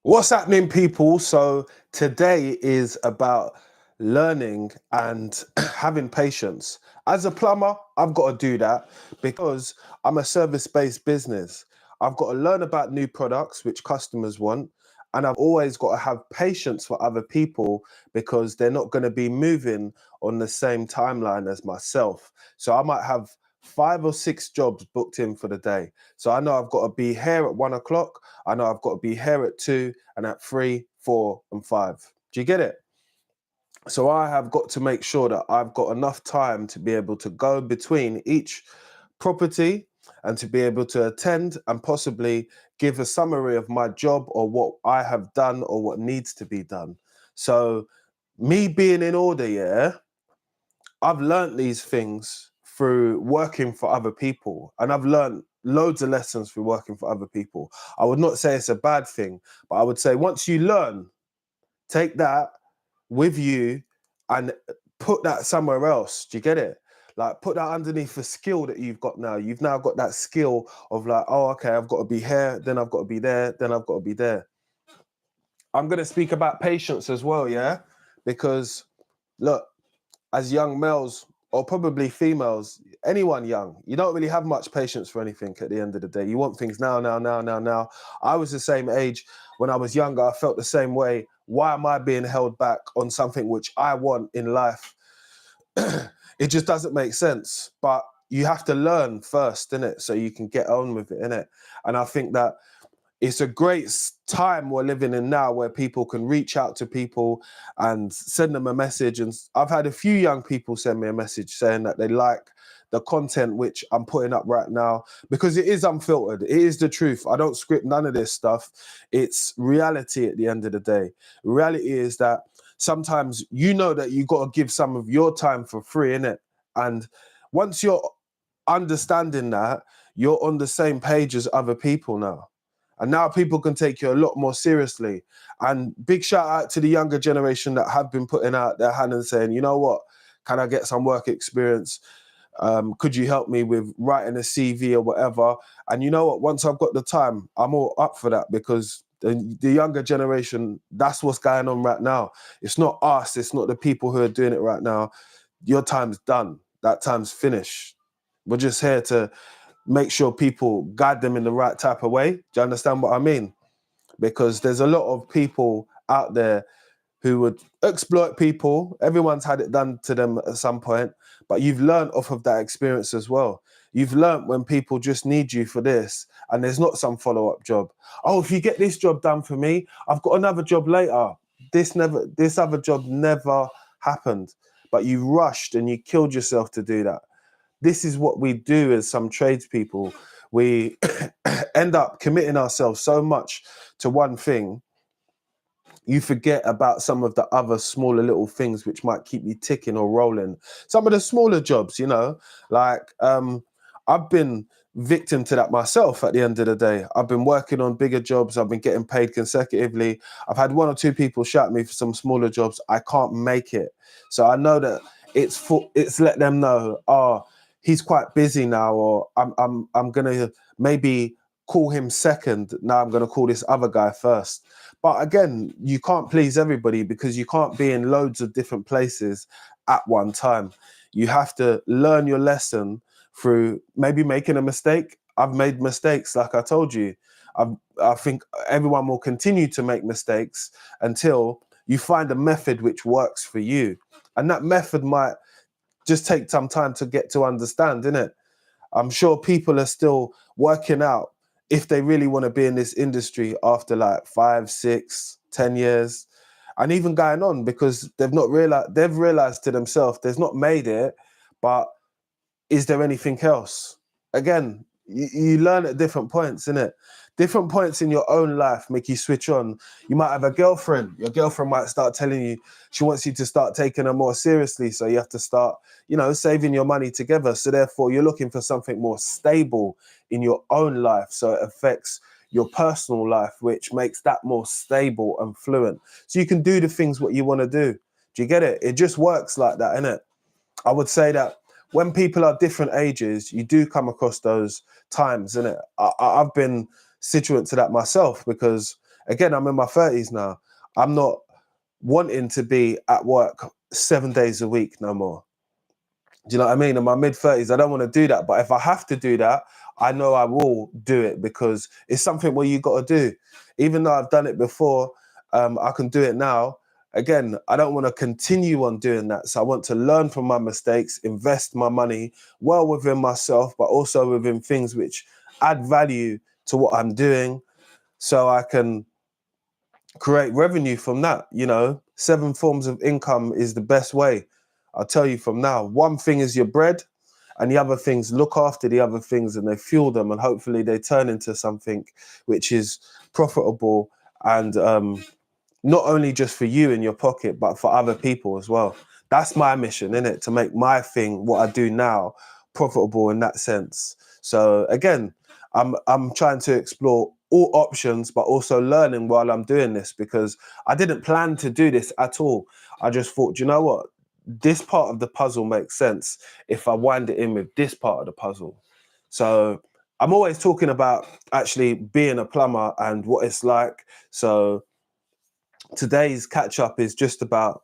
What's happening, people? So today is about learning and having patience. As a plumber, I've got to do that because I'm a service-based business. I've got to learn about new products which customers want, and I've always got to have patience for other people because they're not going to be moving on the same timeline as myself. So I might have 5 or 6 jobs booked in for the day. So I know I've got to be here at 1 o'clock. I know I've got to be here at 2 and at 3, 4, and 5. Do you get it? So I have got to make sure that I've got enough time to be able to go between each property and to be able to attend and possibly give a summary of my job or what I have done or what needs to be done. So me being in order, yeah, I've learned these things through working for other people, and I've learned loads of lessons through working for other people. I would not say it's a bad thing, but I would say once you learn, take that with you and put that somewhere else. Do you get it? Like put that underneath the skill that you've got now. You've now got that skill of like, oh, okay, I've got to be here, then I've got to be there, then I've got to be there. I'm going to speak about patience as well, yeah? Because look, as young males or probably females, anyone young, you don't really have much patience for anything at the end of the day. You want things now, now, now, now, now. I was the same age when I was younger. I felt the same way. Why am I being held back on something which I want in life? It just doesn't make sense. But you have to learn first, innit? So you can get on with it, innit? And I think that it's a great time we're living in now where people can reach out to people and send them a message. And I've had a few young people send me a message saying that they like the content which I'm putting up right now because it is unfiltered. It is the truth. I don't script none of this stuff. It's reality at the end of the day. Reality is that sometimes you know that you got to give some of your time for free, innit? And once you're understanding that, you're on the same page as other people now. And now people can take you a lot more seriously. And big shout out to the younger generation that have been putting out their hand and saying, you know what, can I get some work experience? Could you help me with writing a CV or whatever? And you know what, once I've got the time, I'm all up for that because the younger generation, that's what's going on right now. It's not us, it's not the people who are doing it right now. Your time's done, that time's finished. We're just here to make sure people guide them in the right type of way. Do you understand what I mean? Because there's a lot of people out there who would exploit people. Everyone's had it done to them at some point, but you've learned off of that experience as well. You've learned when people just need you for this and there's not some follow-up job. Oh, if you get this job done for me, I've got another job later. This other job never happened, but you rushed and you killed yourself to do that. This is what we do as some tradespeople. We end up committing ourselves so much to one thing, you forget about some of the other smaller little things which might keep you ticking or rolling. Some of the smaller jobs, you know, like I've been victim to that myself at the end of the day. I've been working on bigger jobs. I've been getting paid consecutively. I've had 1 or 2 people shout me for some smaller jobs. I can't make it. So I know that it's let them know, oh, he's quite busy now, or I'm gonna maybe call him second. Now I'm gonna call this other guy first. But again, you can't please everybody because you can't be in loads of different places at one time. You have to learn your lesson through maybe making a mistake. I've made mistakes, like I told you. I think everyone will continue to make mistakes until you find a method which works for you. And that method might just take some time to get to understand, innit? I'm sure people are still working out if they really want to be in this industry after like 5, 6, 10 years, and even going on because they've realized to themselves they've not made it, but is there anything else? Again, you learn at different points, innit? Different points in your own life make you switch on. You might have a girlfriend. Your girlfriend might start telling you she wants you to start taking her more seriously. So you have to start, saving your money together. So therefore, you're looking for something more stable in your own life. So it affects your personal life, which makes that more stable and fluent. So you can do the things what you want to do. Do you get it? It just works like that, innit? I would say that when people are different ages, you do come across those times, innit? I've been situate to that myself because Again, I'm in my 30s now. I'm not wanting to be at work 7 days a week no more. Do you know what I mean? In my mid-30s, I don't want to do that. But if I have to do that, I know I will do it, because it's something where you got to do. Even though I've done it before, I can do it now. Again, I don't want to continue on doing that. So I want to learn from my mistakes, invest my money well within myself, but also within things which add value to what I'm doing, so I can create revenue from that. 7 forms of income is the best way. I'll tell you from now. One thing is your bread, and the other things, look after the other things, and they fuel them, and hopefully they turn into something which is profitable, and not only just for you in your pocket, but for other people as well. That's my mission, innit? To make my thing, what I do now, profitable in that sense. So again, I'm trying to explore all options, but also learning while I'm doing this, because I didn't plan to do this at all. I just thought, you know what? This part of the puzzle makes sense if I wind it in with this part of the puzzle. So I'm always talking about actually being a plumber and what it's like. So today's catch up is just about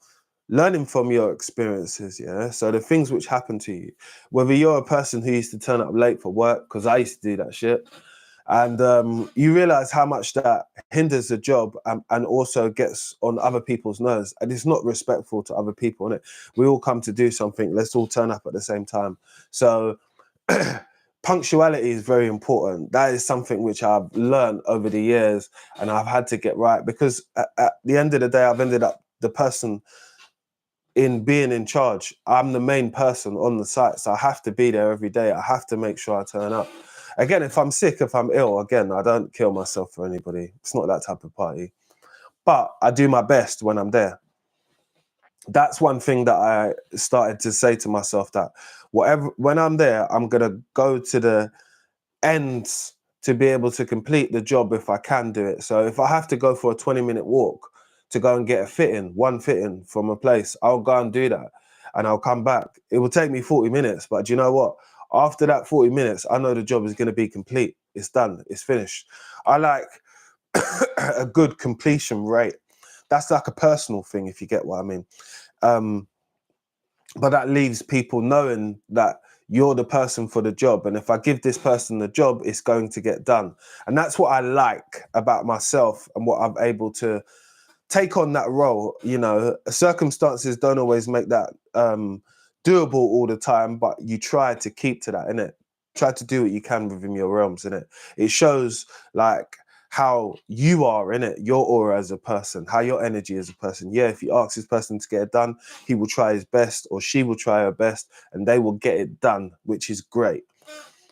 learning from your experiences. Yeah. So the things which happen to you, whether you're a person who used to turn up late for work, because I used to do that shit, and you realize how much that hinders the job, and also gets on other people's nerves, and it's not respectful to other people, innit? We all come to do something, let's all turn up at the same time. So punctuality is very important. That is something which I've learned over the years, and I've had to get right, because at the end of the day, I've ended up the person in being in charge. I'm the main person on the site, so I have to be there every day. I have to make sure I turn up. Again, if I'm sick, if I'm ill, again, I don't kill myself for anybody. It's not that type of party. But I do my best when I'm there. That's one thing that I started to say to myself, that when I'm there, I'm gonna go to the ends to be able to complete the job if I can do it. So if I have to go for a 20-minute walk to go and get one fitting from a place, I'll go and do that, and I'll come back. It will take me 40 minutes, but do you know what? After that 40 minutes, I know the job is going to be complete. It's done. It's finished. I like a good completion rate. That's like a personal thing, if you get what I mean. But that leaves people knowing that you're the person for the job. And if I give this person the job, it's going to get done. And that's what I like about myself, and what I'm able to take on that role. Circumstances don't always make that doable all the time, but you try to keep to that, innit? Try to do what you can within your realms, innit? It shows like how you are in it, your aura as a person, how your energy as a person. Yeah, if you ask this person to get it done, he will try his best, or she will try her best, and they will get it done, which is great.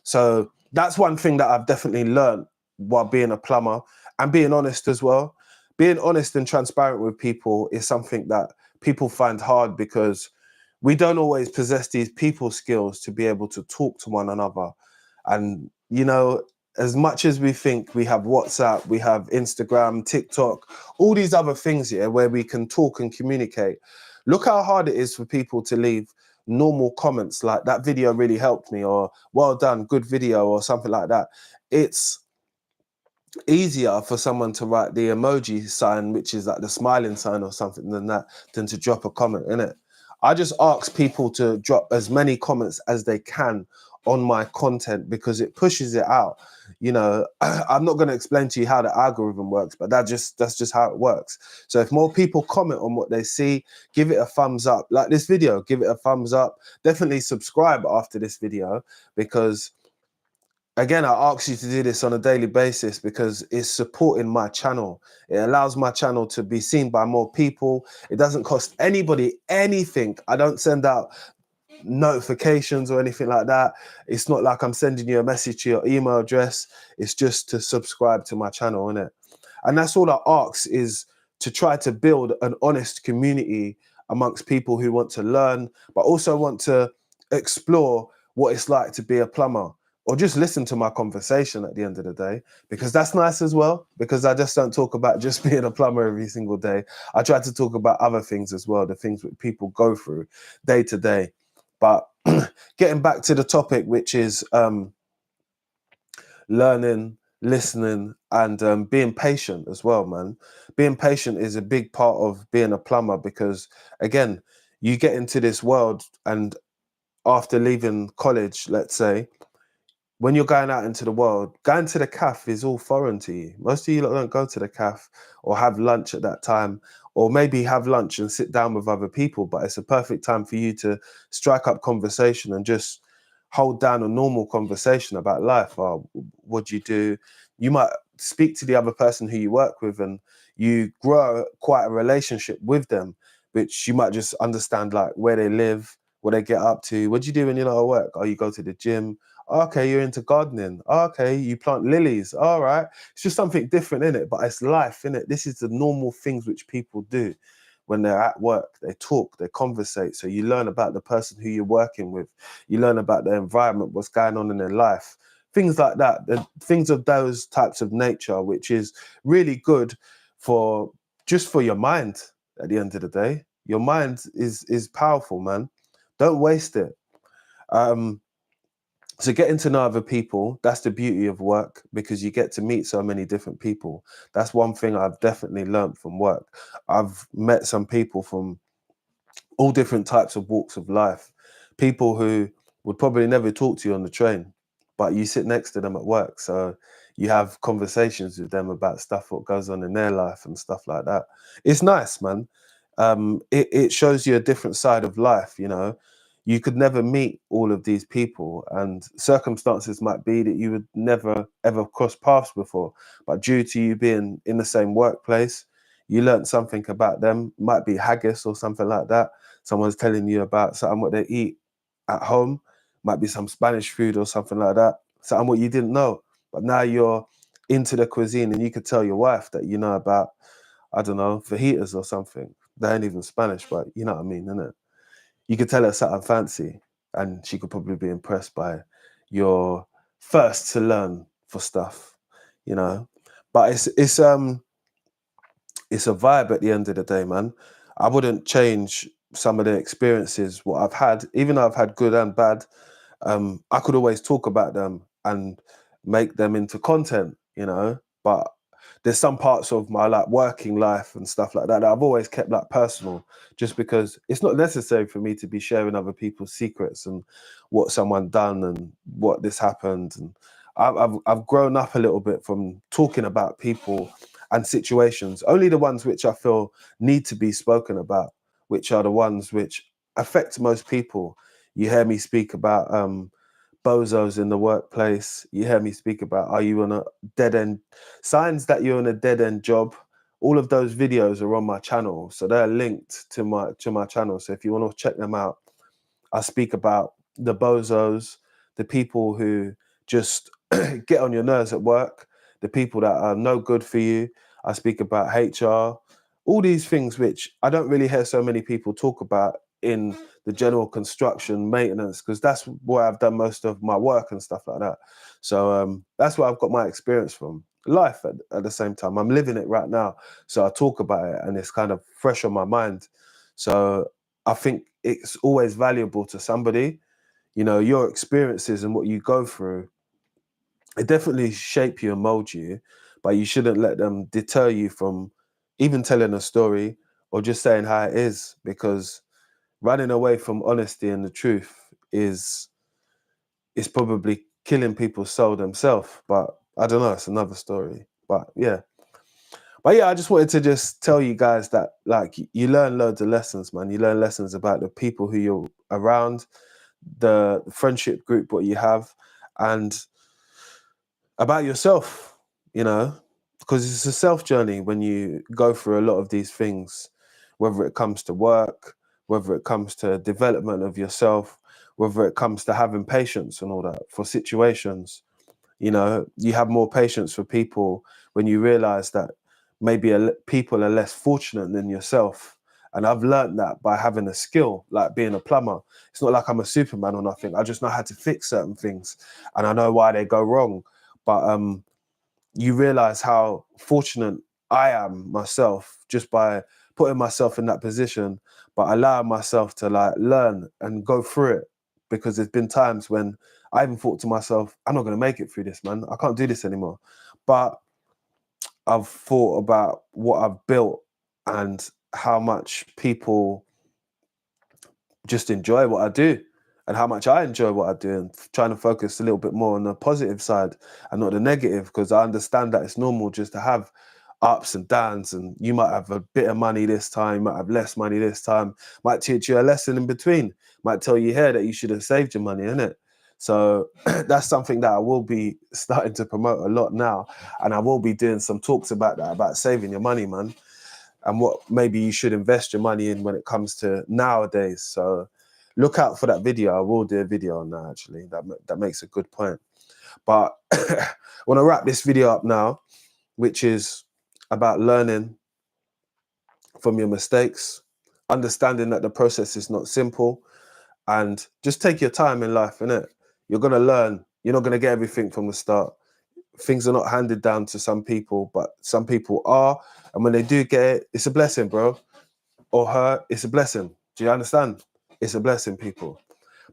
So that's one thing that I've definitely learned while being a plumber, and being honest as well. Being honest and transparent with people is something that people find hard, because we don't always possess these people skills to be able to talk to one another. And, as much as we think we have WhatsApp, we have Instagram, TikTok, all these other things here where we can talk and communicate. Look how hard it is for people to leave normal comments like, "That video really helped me," or "Well done, good video," or something like that. It's easier for someone to write the emoji sign, which is like the smiling sign or something, than to drop a comment in it. I just ask people to drop as many comments as they can on my content, because it pushes it out. I'm not going to explain to you how the algorithm works, but that's just how it works. So if more people comment on what they see, give it a thumbs up. Like this video, give it a thumbs up. Definitely subscribe after this video, because again, I ask you to do this on a daily basis, because it's supporting my channel. It allows my channel to be seen by more people. It doesn't cost anybody anything. I don't send out notifications or anything like that. It's not like I'm sending you a message to your email address. It's just to subscribe to my channel, innit? And that's all I ask, is to try to build an honest community amongst people who want to learn, but also want to explore what it's like to be a plumber, or just listen to my conversation at the end of the day, because that's nice as well, because I just don't talk about just being a plumber every single day. I try to talk about other things as well, the things that people go through day to day. But getting back to the topic, which is learning listening, and being patient as well, man. Being patient is a big part of being a plumber because, again, you get into this world, and after leaving college, let's say, when you're going out into the world, going to the cafe is all foreign to you. Most of you lot don't go to the cafe or have lunch at that time, or maybe have lunch and sit down with other people. But it's a perfect time for you to strike up conversation and just hold down a normal conversation about life. What do you do? You might speak to the other person who you work with, and you grow quite a relationship with them, which you might just understand, like where they live, what they get up to. What do you do when you're not at work? Oh, you go to the gym. Okay, you're into gardening. Okay, you plant lilies. All right. It's just something different in it, but it's life, in it. This is the normal things which people do when they're at work. They talk, they conversate. So you learn about the person who you're working with. You learn about their environment, what's going on in their life. Things like that, things of those types of nature, which is really good for just for your mind at the end of the day. Your mind is powerful, man. Don't waste it. Um, so getting to know other people, that's the beauty of work, because you get to meet so many different people. That's one thing I've definitely learned from work. I've met some people from all different types of walks of life. People who would probably never talk to you on the train, but you sit next to them at work. So you have conversations with them about stuff, what goes on in their life and stuff like that. It's nice, man. It shows you a different side of life, you know. You could never meet all of these people, and circumstances might be that you would never ever cross paths before. But due to you being in the same workplace, you learned something about them. Might be haggis or something like that. Someone's telling you about something what they eat at home. Might be some Spanish food or something like that. Something what you didn't know. But now you're into the cuisine, and you could tell your wife that you know about, I don't know, fajitas or something. They ain't even Spanish, but you know what I mean, innit? You could tell her something fancy, and she could probably be impressed by your first to learn for stuff, you know. But it's a vibe at the end of the day, man. I wouldn't change some of the experiences what I've had, even though I've had good and bad. I could always talk about them and make them into content, you know. But there's some parts of my like working life and stuff like that that I've always kept like personal, just because it's not necessary for me to be sharing other people's secrets and what someone done and what this happened. And I've grown up a little bit from talking about people and situations, only the ones which I feel need to be spoken about, which are the ones which affect most people. You hear me speak about bozos in the workplace. You hear me speak about, are you on a dead end, signs that you're on a dead end job. All of those videos are on my channel, so they're linked to my channel. So if you want to check them out, I speak about the bozos, the people who just get on your nerves at work, the people that are no good for you. I speak about HR, all these things which I don't really hear so many people talk about in the general construction maintenance, because that's where I've done most of my work and stuff like that. So that's where I've got my experience from. Life at the same time. I'm living it right now. So I talk about it and it's kind of fresh on my mind. So I think it's always valuable to somebody. You know, your experiences and what you go through, it definitely shape you and mold you, but you shouldn't let them deter you from even telling a story or just saying how it is, because running away from honesty and the truth is probably killing people's soul themselves. But I don't know, it's another story. But yeah, I just wanted to just tell you guys that like you learn loads of lessons, man. You learn lessons about the people who you're around, the friendship group what you have, and about yourself, you know, because it's a self journey when you go through a lot of these things, whether it comes to work, whether it comes to development of yourself, whether it comes to having patience and all that for situations. You know, you have more patience for people when you realize that maybe people are less fortunate than yourself. And I've learned that by having a skill, like being a plumber. It's not like I'm a Superman or nothing. I just know how to fix certain things and I know why they go wrong. But you realize how fortunate I am myself just by putting myself in that position, but allowing myself to like learn and go through it. Because there's been times when I even thought to myself, I'm not going to make it through this, man. I can't do this anymore. but I've thought about what I've built and how much people just enjoy what I do and how much I enjoy what I do, and trying to focus a little bit more on the positive side and not the negative, because I understand that it's normal just to have ups and downs, and you might have a bit of money this time, might have less money this time, might teach you a lesson in between, might tell you here that you should have saved your money, innit? So that's something that I will be starting to promote a lot now, and I will be doing some talks about that, about saving your money, man, and what maybe you should invest your money in when it comes to nowadays. So look out for that video. I will do a video on that, actually. That makes a good point. But I want to wrap this video up now, which is about learning from your mistakes, understanding that the process is not simple, and just take your time in life, innit? You're going to learn. You're not going to get everything from the start. Things are not handed down to some people, but some people are. And when they do get it, it's a blessing, bro. Or her, it's a blessing. Do you understand? It's a blessing, people.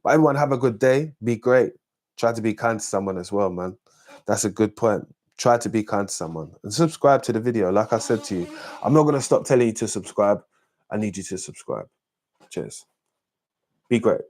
But everyone, have a good day. Be great. Try to be kind to someone as well, man. That's a good point. Try to be kind to someone. And subscribe to the video. Like I said to you, I'm not going to stop telling you to subscribe. I need you to subscribe. Cheers. Be great.